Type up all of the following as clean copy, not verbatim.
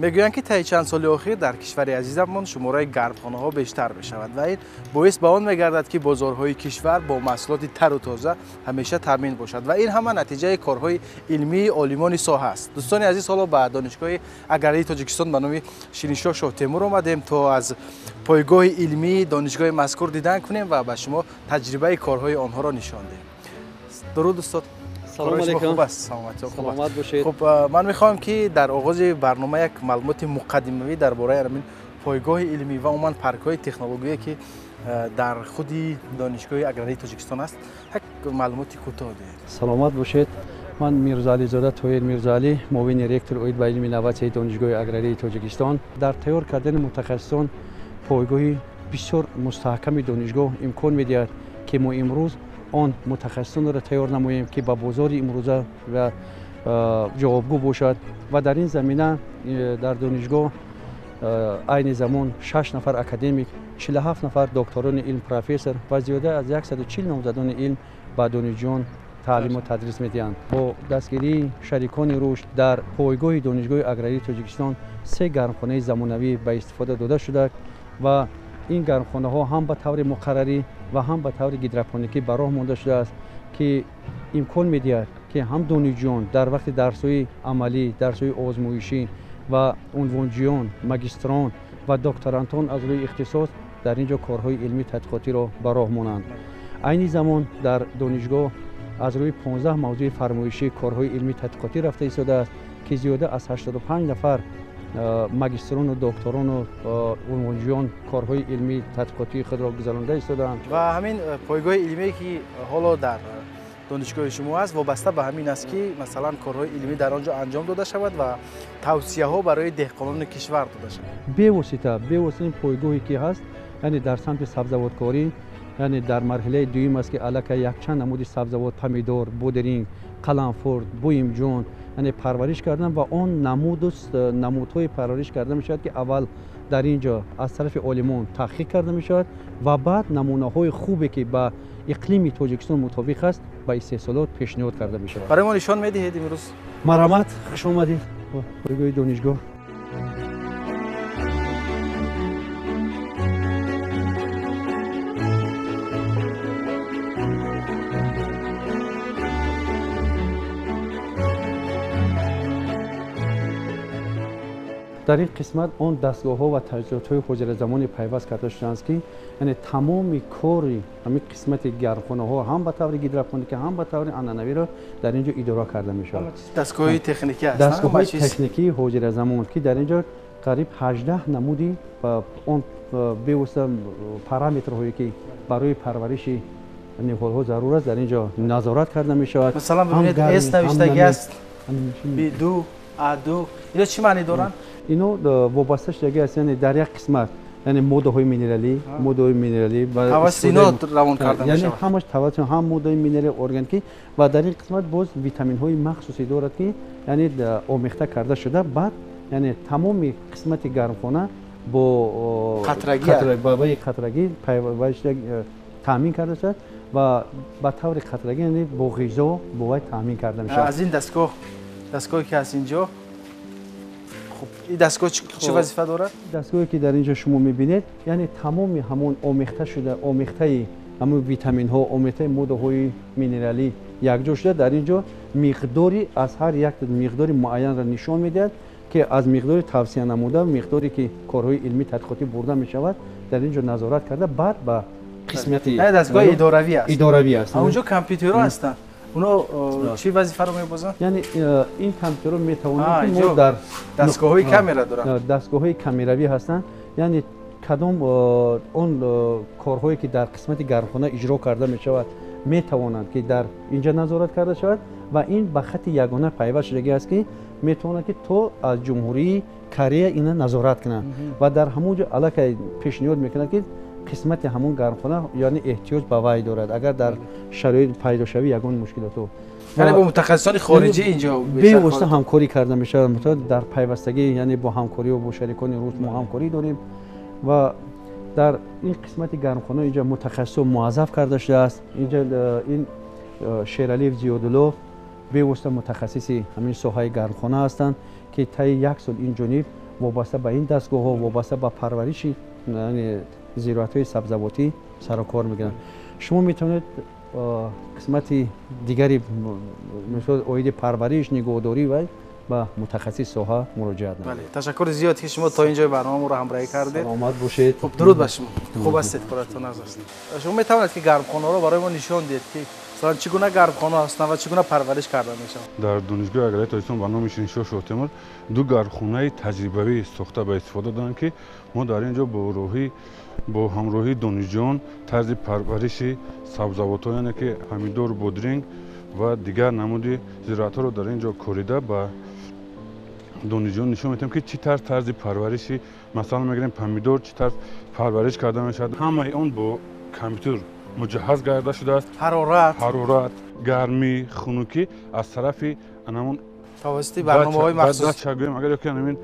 میگویند که طی چند سال اخیر در کشور عزیزمان شماره گرمخانه‌ها بیشتر می‌شود و این باعث به آن می‌گردد که بازارهای کشور با محصولات تر و تازه همیشه تامین باشد و این همه نتیجه کارهای علمی عالمان ساحه است. دوستان عزیز، حالا به دانشگاه اگرایی تاجیکستان به نام شیرینشاه شاه تیمور آمدیم تا از پایگاه علمی دانشگاه مذکور دیدن کنیم و به شما تجربه کارهای آنها را نشان دهیم. درود استاد. سلام علیکم. خوب است. سلامت باشید. خب من میخوام که در آغاز برنامه یک معلومات مقدمه‌ای درباره همین پایگاه علمی و عموما پارک‌های تکنولوژی که در خود دانشگاه اگرایی تاجیکستان است یک معلومات کوتاه دهید. سلامت باشید. من میرزاعلی زاده طاهر میرزاعلی، معاون رکتور اوید به علم نوآوری دانشگاه اگرایی تاجیکستان، در تیار کردن متخصصان پایگاه بسیار مستحکم دانشگاه امکان می‌دهد که ما امروز آن متخصصان را تیار نماییم که با بازار امروزه و جوابگو باشد و در این زمینه در دانشگاه عین زمان 6 نفر اکادمیک، 47 نفر دکتران علم پروفسور و زیاده از 140 نامزدان علم به دانشجویان تعلیم و تدریس می‌دهند. با دستگیری شریکان رشد در پایگاه دانشگاه اگرایی تاجیکستان 3 گرمخانه زمانوی به استفاده داده شده و این گرمخانه ها هم به طور مقرری و هم به طور هیدروپونیکی به راه مانده شده است که امکان می‌دهد که هم دانشجویان در وقت درس‌های عملی، درس‌های آزمایشی و عنوانجویان، ماجستران و دکترانتان از روی اختصاص در اینجا کارهای علمی تحقیقاتی را به راه مانند. عین زمان در دانشگاه از روی 15 موضوع فرمایشی کارهای علمی تحقیقاتی رفته ایستاده است که زیاده از 85 نفر ماجستران و دکتران و عنوانجویان کارهای علمی تحقیقاتی خود را گذرانده ایستادند. و همین پایگاه علمی که حالا در دانشگاه شما است وابسته به همین است که مثلا کارهای علمی در آنجا انجام داده شود و توصیه ها برای دهقانان کشور داده شود. به واسطه این پایگاهی که هست، یعنی در سمت سبزوارکاری، یعنی در مرحله دوم است که الک یک چند نمود سبزوات، پمیدور، بودرینگ، قلمفرد، بویمجان یعنی پرورش کردن و آن نمودهای پرورش کرده می شود که اول در اینجا از طرف عالمان تحقیق کرده می شود و بعد نمونه های خوبی که با اقلیم تاجیکستان مطابق است به استحصالات پیشنهاد کرده می شود. برای ما نشان میدهید امروز؟ مرحمت، خوش آمدید پایگاه دانشگاه. در این قسمت آن دستگاه ها و تجهیزات های حجره زمانی پیوست کرده شدند که یعنی تمام کاری همین قسمت گرمخانه ها هم به طور هیدروپونیک هم به طور عنعنوی را در اینجا اداره کرده می شود. دستگاه تکنیکی است. دستگاه های تکنیکی حجره زمان که در اینجا قریب 18 نمودی و اون به واسطه پارامترهایی که برای پرورش نهال ها ضرور است در اینجا نظارت کرده می شود. مثلا ببینید اس نوشتگی است، بی دو ادو، اینا چی معنی دارن؟ اینو وابسته شده است، یعنی در یک قسمت یعنی ماده های مینرالی و توسط اینا روان کرده یعنی همش توسط هم ماده مینرال ارگانیکی و در این قسمت باز ویتامین های مخصوصی دارد که یعنی آمیخته کرده شده. بعد یعنی تمام قسمت گرمخانه با قطرگی تامین کرده شد و به طور قطرگی یعنی با غذا باید تامین کرده میشه. از این دستگاهی که هست اینجا، خب این دستگاه چه وظیفه دارد؟ دستگاهی که در اینجا شما میبینید یعنی تمام همون آمیخته شده، آمیخته همون ویتامین ها، آمیخته ماده های مینرالی یکجا شده در اینجا مقداری از هر یک مقدار معین را نشان میدهد که از مقدار توصیه نموده مقداری که کارهای علمی تحقیقاتی برده می شود در اینجا نظارت کرده. بعد با قسمتی دستگاه اداروی است. اونجا کامپیوترها هستند. اونا چی وظیفه رو می‌بازن؟ یعنی این کامپیوترها میتوانند که در دستگاه‌های کامرا دارن. دستگاه‌های کامروی هستند، یعنی کدام اون کارهایی که در قسمت گرمخانه اجرا کرده می شود میتوانند که در اینجا نظارت کرده شود و این به خط یگانه پیوست شدگی است که میتونه که تو از جمهوری کره اینا نظارت کنه و در همونجا الک پیشنهاد میکنه که قسمت همون گرمخانه یعنی احتیاج به وای دارد اگر در شرایط پیدا شوی یگان مشکلاتو یعنی با متخصصان خارجی اینجا به واسطه همکاری کرده میشه. مثلا در پیوستگی یعنی با همکاری و با شریکان روز ما همکاری داریم و در این قسمت گرمخانه اینجا متخصص و موظف کرده شده است. اینجا این شیرعلی زیادالله به واسطه متخصصی همین ساحه گرمخانه هستند که طی یک سال این جانب وابسته به این دستگاه ها وابسته به پرورش زراعت های سبزواتی سر و کار میگیرن. شما میتونید قسمت دیگری مثل اوید پرورش نگهداری و با متخصص ساحه مراجعه نمایید. بله، تشکر زیاد که شما تا اینجا برنامه رو همراهی کردید. سلامت باشید. خب درود بر شما. خوب هستید خودتون عزیز هستید. شما میتوانید که گرمخانه رو برای ما نشون دهید که مثلا چگونه گرمخانه هستند و چگونه پرورش کرده میشن؟ در دانشگاه اگرای تاجیکستان برنامه شینشو شوتمر دو گرمخانه تجربوی ساخته به استفاده دادن که ما در اینجا با همراهی دانشجویان طرز پرورش سبزیجات یعنی که پمیدور، بادرنگ و دیگر نمود زراعت رو در اینجا کوریده با دانشجویان نشون میدیم که چی طرز پرورشی مثلا میگیم پمیدور چی طرز پرورش کرده میشد. همه اون با کامپیوتر مجهز کرده شده است. حرارت، گرمی، خنکی از طرف انمون توسط برنامه‌های مخصوص اگر که همین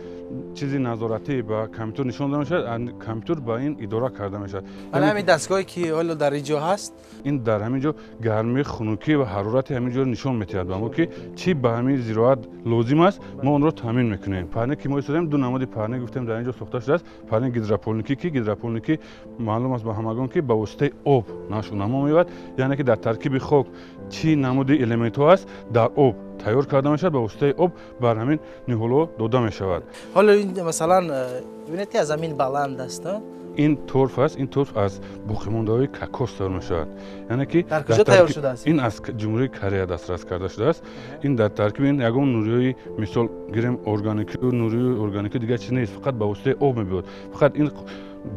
چیزی نظارتی با کامپیوتر نشون داده میشه، کامپیوتر با این اداره کرده میشه. یعنی همین دستگاهی که حالا در اینجا هست این در همینجا گرمی، خنکی و حرارت همینجا نشون میتید به ما که چی به همین زراعت لازم است ما اون رو تامین میکنیم. پرنه که ما استفاده دو نماد پرنه گفتیم در اینجا ساخته شده است. پرنه گیدروپونیکی که گیدروپونیکی معلوم است به همگان که با واسطه آب نشونما میاد، یعنی که در ترکیب خاک چی نماد المنت ها است در آب تیار کرده میشد با واسطه آب بر همین نهالو داده میشود. حالا این مثلا ببینید که زمین بلند است. این تورف است. این تورف از باقیمانده‌های کاکائو تیار میشود. یعنی که در کجا تیار شده است؟ این از جمهوری کره دسترس کرده شده است. این در ترکیب این یگان نوریای مثال گیریم ارگانیک و نوری ارگانیک دیگه چیز نیست، فقط با واسطه آب میاد. فقط این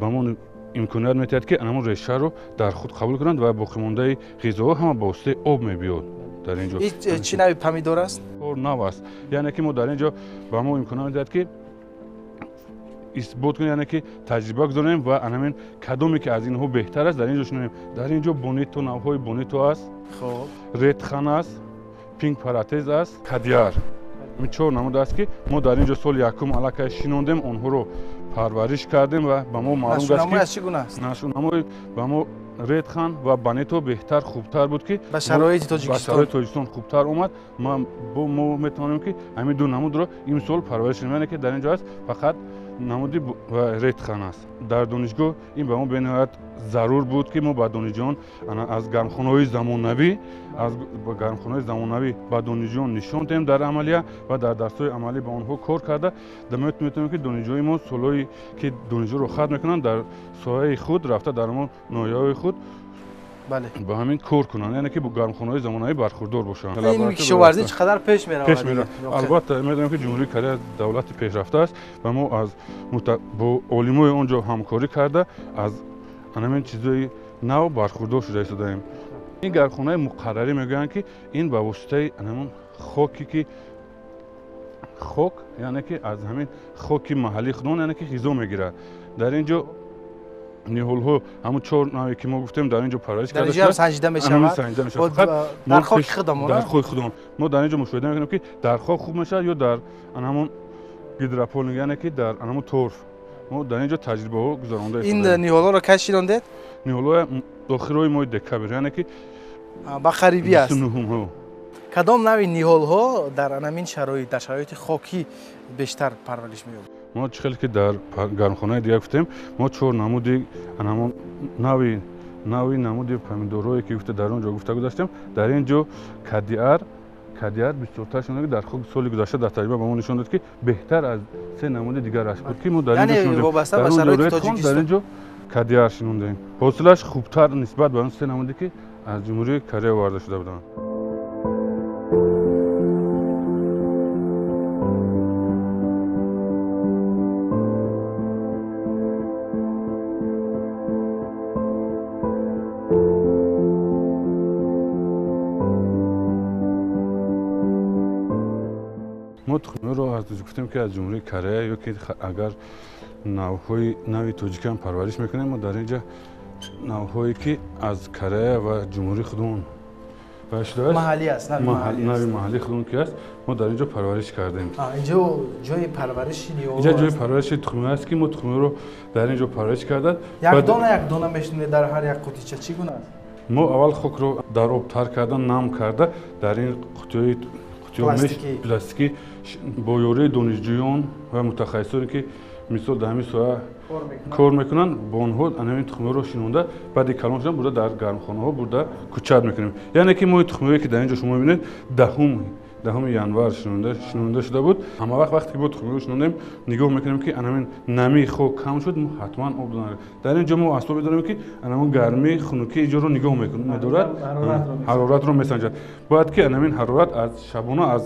با ما امکانات میتید که همون ریشه رو در خود قبول کنند و باقیمانده غذا هم با واسطه آب میاد. در اینجا این چی نوع پمیدور است؟ نو است. یعنی که ما در اینجا با ما امکانات میدهد که اثبات کنیم، یعنی که تجربه گذاریم و همین کدومی که از اینها بهتر است در اینجا شنیم. در اینجا بونیتو نوهای بونیتو است، خب ریتخان است، پینک پراتز است، کادیار. این چهار نمود است که ما در اینجا سال یکم علاقه شنوندیم، اونها رو پرورش کردیم و به ما معلوم است که نشونامه از چگونه است؟ نشونامه به ما ریتخان و بانیتو بهتر خوبتر بود که به شرایط تاجیکستان خوبتر اومد. ما میتونیم که همین دو نمود رو این سال پرورش کنیم که در اینجا است فقط نمودی و ریتخان است. در دانشگاه این به ما به نهایت ضرور بود که ما با دانشجویان از گرمخانه‌های زمانوی با دانشجویان نشون دهیم در عملیه و در درس‌های عملی با آنها کار کرده. در میتونیم که دانشجوی ما سالایی که دانشجو رو ختم میکنن در ساحه خود رفته در ما نایه‌های خود بله با همین کار کنن، یعنی که با گرمخانه‌های زمانوی برخوردار باشن. این کشاورزی چقدر پیش میره؟ البته میدونم که جمهوری کره دولت پیشرفته است و ما از با علمای اونجا همکاری کرده از همین چیزای نو برخوردار شده استادیم. این گرمخانه مقرری میگن که این به واسطه همون خاکی که خاک یعنی که از همین خاک محلی خودمون یعنی که غذا میگیره. در اینجا نیهول ها همون چهار نوعی که ما گفتیم در اینجا پرورش کرده شده. در اینجا سنجیده میشه. فقط در خاک خودمون. در خاک خودمون. ما در اینجا مشاهده میکنیم که در خاک خوب میشه یا در همون گیدروپونیک یعنی که در همون تورف. ما در اینجا تجربه ها گذرانده. این نیهول ها رو کشیدید؟ نیهول ها داخل ماه دکبر یعنی که با خریبی است. کدام نوع نیهول ها در همین شرایط در شرایط خاکی بیشتر پرورش می‌یابد؟ ما چخیلی که در گرمخانه دیگه گفتیم ما چهار نمودی همون نوعی نمودی پمیدورایی که گفته در اونجا گفتگو داشتیم. در اینجا کادیار بسیارتر شده که در خود سال گذشته در تجربه به ما نشون داد که بهتر از سه نمود دیگر است بود که ما در اینجا شنوندیم. در اینجا کادیار شنوندیم. حاصلش خوبتر نسبت به اون سه نمودی که از جمهوری کره آورده شده بودند. ما تخمی رو از گفتیم که از جمهوری کره یا که اگر نوعی تاجیکان پرورش میکنیم ما در اینجا نوعهایی که از کره و جمهوری خودمون محلی است نوعی محلی خودمون که است ما در اینجا پرورش کردیم. اینجا جای پرورش نیهول اینجا جای پرورش تخمی است که ما تخمی رو در اینجا پرورش کردن. یک دانه میشنه در هر یک قوطیچه چگونه است؟ ما اول خاک رو در آب تر کردن نم کرده در این قوطی پلاستیکی бо ёрии донишҷӯён ва мутахассисоне ки мисол дар ҳамин соҳа кор мекунанд бо онҳо анҳамин тухмиҳоро шинонда баъди калон шудан бурда дар гармхонаҳо бурда кӯчат мекунем. Яъне ки мо тухмиҳое ки дар ин ҷо шумо мебинед 10 январ шинонда шуда буд. Ҳама вақте ки мо тухмиҳоро шинонем нигоҳ мекунем ки анҳамин намии хок кам шуд, мо ҳатман об донем. Дар ин ҷо мо асбобе дорем ки анҳамин гармии хунукии ҷоро нигоҳ медорад, ҳароратро месанҷад. Бояд ки анҳамин ҳарорат аз шабона аз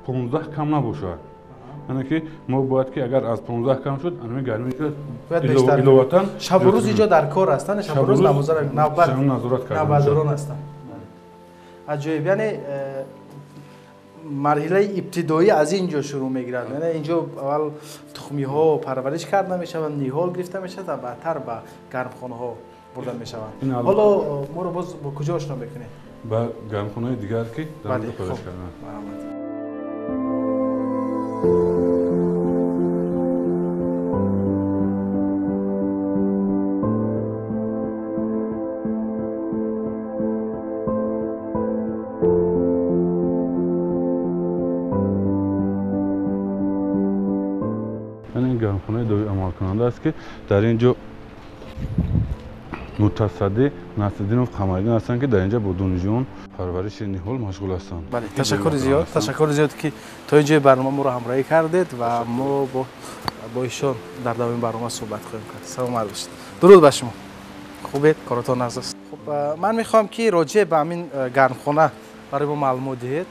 15 кам набошад. яъне ки мо бояд ки агар аз 15 кам шуд анҳамин гармиро иловатан шабу рӯз инҷо дар кор ҳастанд, шабу рӯз навбатдорон ҳастанд. аҷоиб, яъне марҳилаи ибтидоӣ аз ин ҷо шурӯъ мегирад. яъне ин ҷо аввал тухмиҳо парвариш карда мешаванд, ниҳол гирифта мешавад ва баъдтар ба гармхонаҳо бурда мешаванд. ҳоло моро боз бо куҷо ошно мекунед? ба гармхонаҳои дигар ки дар онҷо парвариш карданд. این گرمخانه دوی عمل کننده است که در اینجا متصدی نصرالدین قمریدین هستند که در اینجا با دانشجویان پرورش نهال مشغول هستند. بله، تشکر زیاد که تا اینجا برنامه ما رو همراهی کردید و ما با ایشان در ادامه برنامه صحبت خواهیم کرد. سلام باشید. درود بر شما. خوبید؟ کارتون نقض است. خب من میخوام که راجع به همین گرمخانه برای ما معلومات دهید.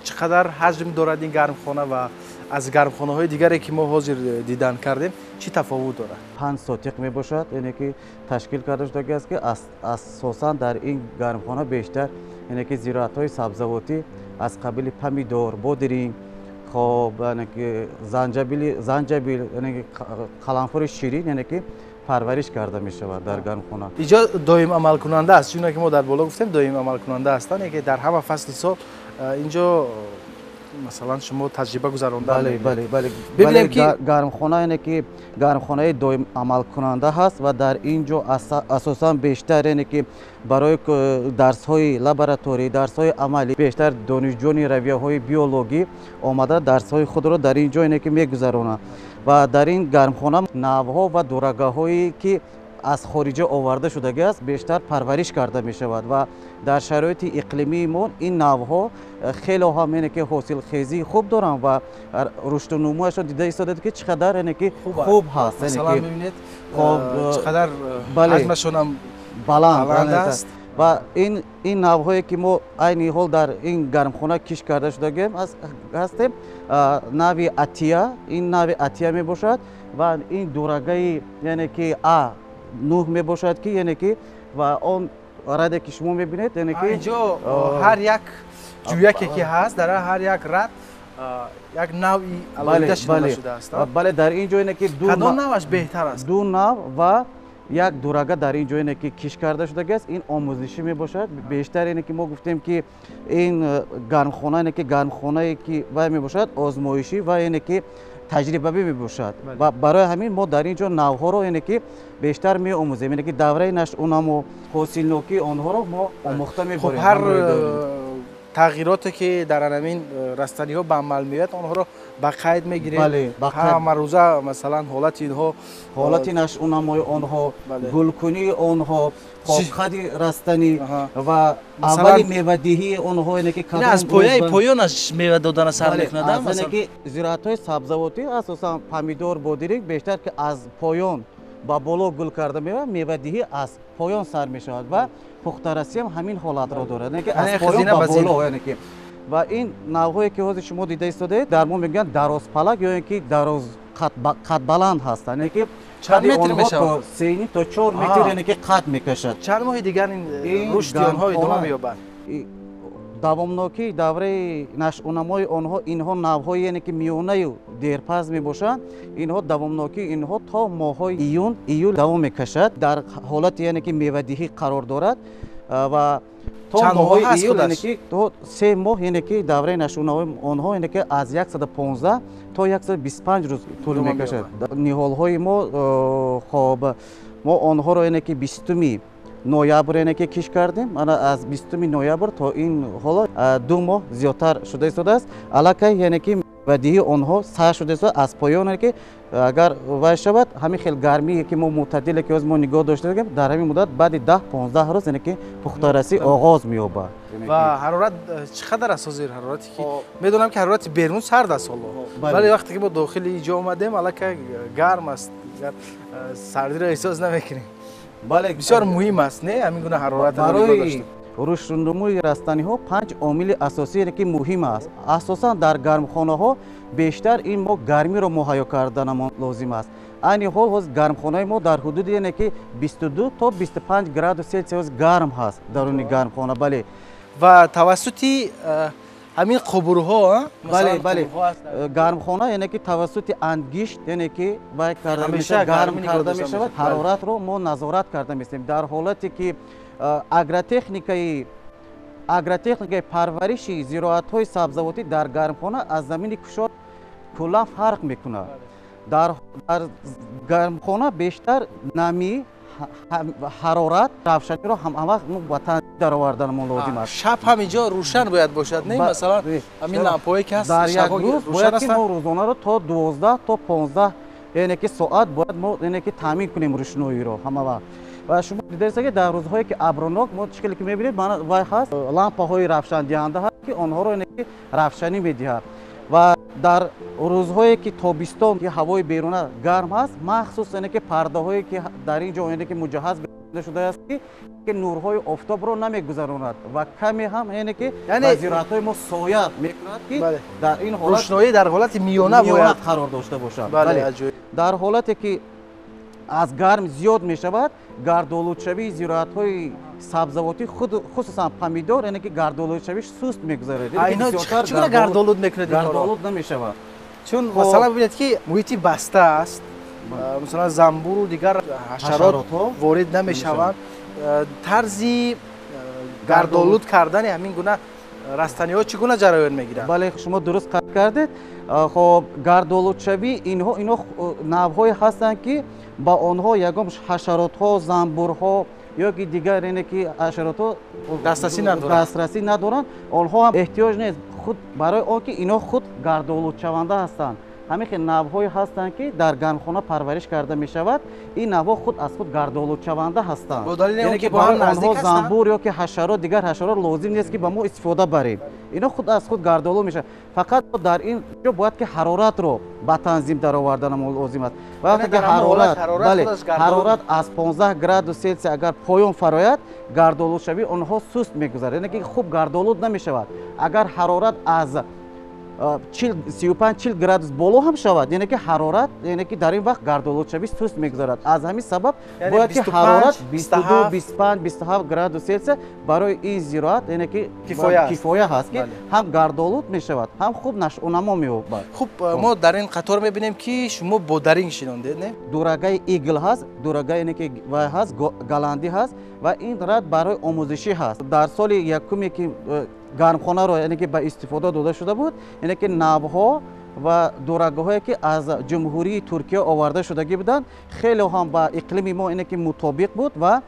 چقدر حجم دارد این گرمخانه و از گرمخانه‌های دیگری که ما حاضر دیدن کردیم چی تفاوت دارد؟ 5 سوتیق میباشد، یعنی که تشکیل کرده شده است که اساساً در این گرمخانه بیشتر یعنی که زراعت‌های سبزیجاتی از قبیل پمیدور، بادرینگ، خب یعنی که زنجبیل یعنی که قرنفل شیرین یعنی که پرورش کرده می شود در گرمخانه. اینجا دائم عمل کننده است، چون که ما در بالا گفتیم دائم عمل کننده هستند که در همه فصل سال اینجا مثلا شما تجربه گذرانده. بله. ببینیم که گرمخانه یعنی که گرمخانه دائم عمل کننده هست و در اینجا اساساً بیشتر یعنی که برای درس‌های لابراتوری، درس‌های عملی بیشتر دانشجویان رویه‌های بیولوژی آمده درس‌های خود را در اینجا یعنی که می‌گذرانند و در این گرمخانه نوها و دورگاه‌هایی که از خارج آورده شده است بیشتر پرورش کرده می شود و در شرایط اقلیمی ما این نوها خیلی هم یعنی که حاصل خیزی خوب دارند و رشد و نموشون دیده ایستاده که چقدر یعنی که خوب هست. مثلا می‌بینید چقدر حجمشون هم بلند است و این نوهایی که ما عین حال در این گرمخانه کش کرده شده هستیم نوع اتیا، این نوع اتیا می باشد و این دورگاهی یعنی که نوح می باشد که یعنی که و آن رده که شما میبینید یعنی که اینجا هر یک جویکی که هست در هر یک رد یک نوعی علایده شده است. بله در اینجا یعنی که کدام نوعش بهتر است؟ دو نوع و یک دورگاه در اینجا یعنی که کش کرده شده است. این آموزشی می باشد بیشتر یعنی که ما گفتیم که این گرمخانه یعنی که گرمخانه که و می باشد آزمایشی و یعنی که تجربه می باشد و برای همین ما در اینجا نوها رو یعنی که بیشتر می آموزیم یعنی که دوره نشأونما و حاصلنوکی آنها رو ما آموخته می بریم. هر تغییراتی که در همین رستنی ها به عمل میاد آنها رو به قید میگیریم. بله هر روزه مثلا حالت اینها حالت نشأونمای آنها، گلکنی آنها، خوابخد رستنی و اول میوه‌دهی آنها یعنی که از پایانش میوه دادن سر میکنند. مثلا که زراعت‌های سبزیجاتی اساسا پمیدور، بادرینگ بیشتر که از پایان با بالا گل کرده میوه‌دهی از پایان سر میشود و پخته‌رسی هم همین حالت را دارد یعنی که از پایان با بالا یعنی که و این نوعی که حاضر شما دیده ایستاده در ما میگن دراز پلک یا اینکه دراز قد بلند هستند یعنی که چند متر میشود؟ 3 تا 4 متر یعنی که قد میکشد. چند ماه دیگر این رشد آنها ادامه مییابد؟ دوامناکی دوره نشأونمای آنها اینها نوهای یعنی که میانه دیرپز میباشند اینها دوامناکی اینها تا ماهای ایول دوام میکشد در حالت یعنی که میوه‌دهی قرار دارد و تا ماهای ایول یعنی که تا 3 ماه یعنی که دوره نشأونمای آنها یعنی که از 115 تا 125 روز طول میکشد. نهال‌های ما خب ما آنها را یعنی که 20 نوامبر یعنی که کش کردیم. از 20 نوامبر تا این حالا 2 ماه زیادتر شده است. علاقه یعنی که و دیگه آنها سعی شده است از پایان که اگر وای شود همین خیلی گرمی که ما معتدل که از ما نگاه داشته باشیم در همین مدت بعد 10-15 روز یعنی که پختارسی آغاز می‌یابد و حرارت چقدر است زیر حرارتی که میدونم که حرارت بیرون سرد است ولی وقتی که ما داخل اینجا اومدیم الان گرم است سردی را احساس نمیکنیم بله بسیار مهم است نه همین گونه حرارت برای رشدنموی رستنی ها 5 عامل اساسی که مهم است اساسا در گرمخانه ها بیشتر این ما گرمی رو مهیا کردن ما لازم است این حال هست گرمخانه ما در حدود یعنی که 22 تا 25 گراد سلسیوس گرم هست درون گرمخانه بله و توسط همین قبورها بله گرمخانه یعنی که توسط انگشت یعنی که باید کرده میشه گرم کرده میشه حرارت رو ما نظارت کرده میستیم در حالتی که اگراتکنیکای پرورشی زراعت‌های سبزیجاتی در گرمخانه از زمین کشاد کلا فرق میکنه در گرمخانه بیشتر نمی حرارت روشنی رو هم وقت وطن در آوردن ما لازم است شب هم اینجا روشن باید باشد نه مثلا همین لامپایی که هست در یک روز باید که ما روزانه رو تا 12 تا 15 یعنی که ساعت باید ما یعنی که تامین کنیم روشنایی رو همه وقت و شما دیدید که در روزهایی که ابرناک ما شکلی که می‌بینید وای هست لامپ‌های روشن دهنده هست که آنها رو یعنی که روشنی می‌دهد و در روزهایی که تابستان که هوای بیرون گرم هست مخصوص یعنی که پرده‌هایی که در اینجا یعنی که مجهز شده است که نورهای آفتاب رو نمی‌گذراند و کمی هم یعنی که وزیرات‌های ما سایه می‌کند که در این حالت روشنایی در حالت میانه باید قرار داشته باشد بله در حالتی که از گرم زیاد می شود گردآلودشوی زراعت‌های سبزیجاتی خود خصوصا پمیدور یعنی که گردآلودشویش سست می‌گذارد اینا چرا گردآلود می‌کنید گردآلود نمی‌شود چون مثلا ببینید که محیطی بسته است مثلا زنبور و دیگر حشرات وارد نمی‌شوند طرزی گردآلود کردن همین گونه رستنی‌ها چگونه جریان می‌گیرند بله شما درست قطع کردید خب گردآلودشوی اینها نوع‌های هستند که با آنها یگام حشرات‌ها زنبورها یا که دیگر اینه که حشرات‌ها دسترسی ندارند آنها هم احتیاج نیست خود برای آن که اینا خود گردآلود شونده هستند همین نوع‌هایی هستند که در گرمخانه پرورش کرده می شود این نوع خود از خود گردآلود شونده هستند یعنی که با هم نزدیک هستند زنبور یا که حشرات دیگر حشرات لازم نیست که با ما استفاده بریم اینا خود از خود گردآلود میشه فقط در این جو باید که حرارت رو با تنظیم در آوردن ما لازم است وقتی که حرارت از 15 گراد سلسیوس اگر پایان فرآید گردآلود شوی آنها سست میگذرد یعنی که خوب گردآلود نمیشود اگر حرارت از 35-40 گرادوس بالا هم شود یعنی که حرارت یعنی که در این وقت گردآلود شوی سست میگذارد از همین سبب باید که حرارت 22-25-27 گرادوس سلسیوس برای این زراعت یعنی که کفایه هست که هم گردآلود میشود هم خوب نشو و نما مییابد خوب ما در این قطار میبینیم که شما بودرینگ شنوندید نه دورگای ایگل هست دورگای یعنی که وای هست گالندی هست و این رد برای آموزشی هست در سال یکمی که گرمخانه رو یعنی که به استفاده داده شده بود یعنی که نوها و دورگاهایی که از جمهوری ترکیه آورده شدگی بودند خیلی هم با اقلیم ما یعنی که مطابق بود و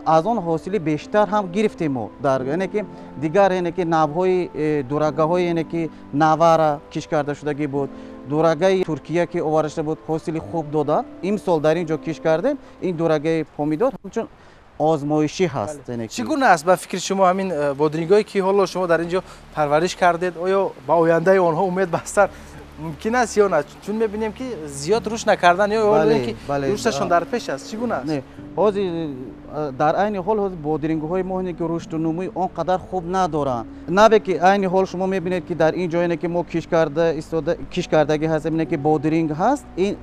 از آن حاصل بیشتر هم گرفتیم ما در یعنی که دیگر یعنی که نوهای دورگاه‌های یعنی که نوار کش کرده شدگی بود دورگای ترکیه که آورده شده بود حاصل خوب داده این سال در اینجا کش کردیم این دورگای پمیدور همچون آزمایشی هست یعنی چگونه است به فکر شما همین بودرینگایی که حالا شما در اینجا پرورش کردید آیا با آینده آنها امید بستر ممکن است یا نه چون می‌بینیم که زیاد روش نکردن یا اینکه رشدشون در پیش است چگونه است نه در عین حال بودرینگ‌های ما که رشد و نموی آنقدر خوب ندارن نه که عین حال شما می‌بینید که در این جایی که ما کش کردگی هست اینه که بودرینگ هست این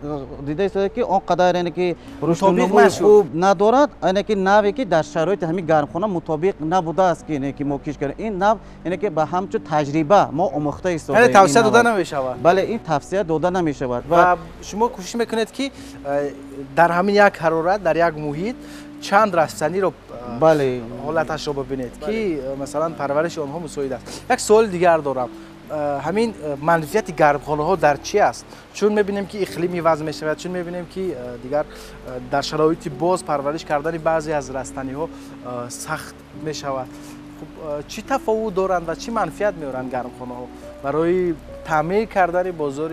دیده است که آنقدر یعنی که رشد و نموی خوب ندارد یعنی که نوعی که در شرایط همین گرمخانه مطابق نبوده است که یعنی که ما کش کردیم این نوع یعنی که به همچون تجربه ما آموخته است یعنی توصیه داده نمی‌شود بله این توصیه داده نمی‌شود و شما کوشش می‌کنید که در همین یک حرارت در یک محیط چند رستنی رو بله حالتش رو ببینید که مثلا پرورش آنها مساعد است یک سوال دیگر دارم همین منفیت گرمخانه ها در چی است چون می‌بینیم که اقلیمی وضع می‌شود چون می‌بینیم که دیگر در شرایط باز پرورش کردن بعضی از رستنی ها سخت می‌شود خب چی تفاوت دارند و چی منفیت می‌آورند گرمخانه ها برای تعمیر کردن بازار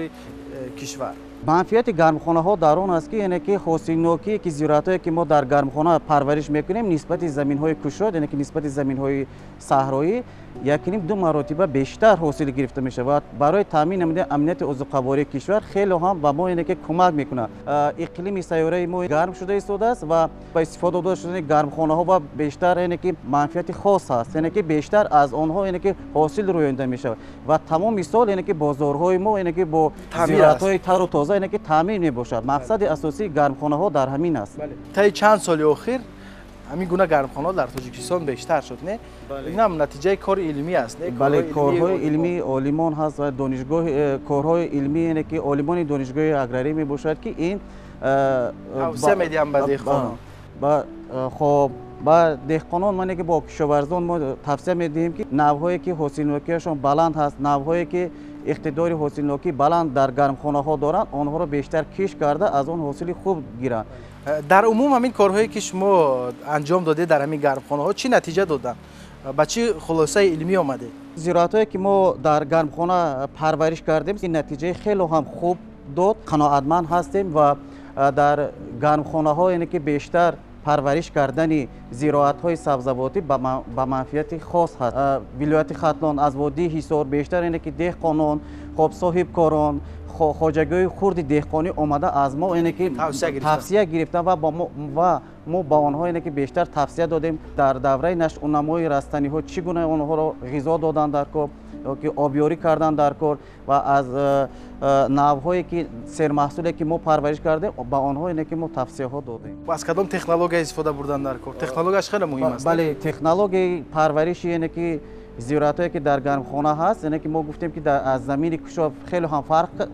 کشور. منفیت گرمخانه ها در اون است که یعنی که حاصلناکی که زراعتی که ما در گرمخانه پرورش میکنیم نسبت زمین های کشاد یعنی که نسبت زمین های صحرایی یکی دو مراتب بیشتر حاصل گرفته می شود. برای تامین امنیت عضوقواری کشور خیلی هم به ما یعنی که کمک میکنه. اقلیم سیاره ما گرم شده است و با استفاده داشتن گرمخانه ها بیشتر یعنی که منفیت خاص است یعنی که بیشتر از آنها یعنی که حاصل رویانده می شود و تمام مثال یعنی که بازارهای ما یعنی که با زراعت های تر و تازه یعنی که تامین می باشد. مقصد اساسی گرمخانه ها در همین است. طی چند سال اخیر همین گونه گرمخانه در تاجیکستان بیشتر شد نه؟ این هم نتیجه کار علمی است نه؟ بله کارهای علمی عالمان هست و دانشگاه کارهای علمی یعنی که عالمان دانشگاه اگراری می باشد که این توصیه میدیم به دهقانان. خب با دهقانان من که با کشاورزان ما توصیه میدیم که نوعی که حاصلناکیشان بلند هست، نوعی که اقتدار حاصلناکی بلند در گرمخانه ها دارند آنها را بیشتر کش کرده از آن حاصل خوب گیرند. در عموم همین کارهایی که شما انجام داده در همین گرمخانه ها چی نتیجه دادن؟ با چی خلاصه علمی آمده؟ زراعتایی که ما در گرمخانه پرورش کردیم این نتیجه خیلی هم خوب داد. قناعتمند هستیم و در گرمخانه ها یعنی که بیشتر پرورش کردن زراعت های سبزواتی با منفیت خاص هست. ولایت ختلان از وادی حصار بیشتر اینه که دهقانان خب صاحب کاران خواجگی خرد دهقانی آمده از ما اینه که توصیه گرفتن و ما با آنها اینه که بیشتر توصیه دادیم در دوره نشأ و نمای رستنی ها چگونه آنها را غذا دادن در کار که آبیاری کردن در کار و از نوعهایی که سرمحصولی که ما پرورش کردیم با آنها اینه که ما توصیه ها دادیم. و از کدام تکنولوژی استفاده بردن در کار؟ تکنولوژیش خیلی مهم است. بله تکنولوژی پرورش اینه که زراعتی که در گرمخانه هست یعنی که ما گفتیم که از زمین کشاف خیلی هم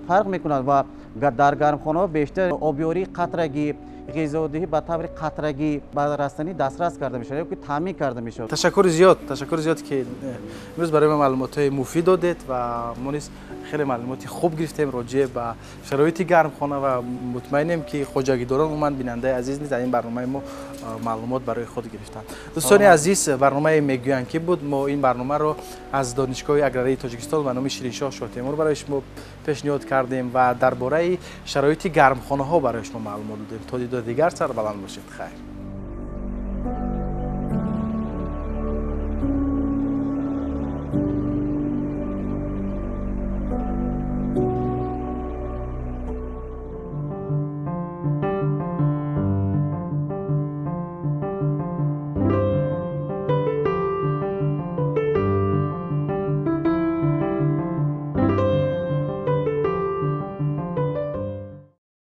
فرق میکنند و در گرمخانه بیشتر آبیاری قطرگی غذادهی به طور قطرگی به رستنی دسترس کرده میشه یا که تامین کرده میشه. تشکر زیاد که امروز برای ما معلومات مفید دادید و ما نیز خیلی معلومات خوب گرفتیم راجع به شرایط گرمخانه و مطمئنیم که خواجگیداران و بیننده عزیز نیز در این برنامه ما معلومات برای خود گرفتن. دوستان عزیز برنامه میگویند که بود ما این برنامه رو از دانشگاه اگراری تاجیکستان به نام شیرینشاه شاه تیمور برای شما پیشنهاد کردیم و درباره شرایط گرمخانه ها برای شما معلومات دادیم. تا دیدار دیگر سربلند باشید. خیر.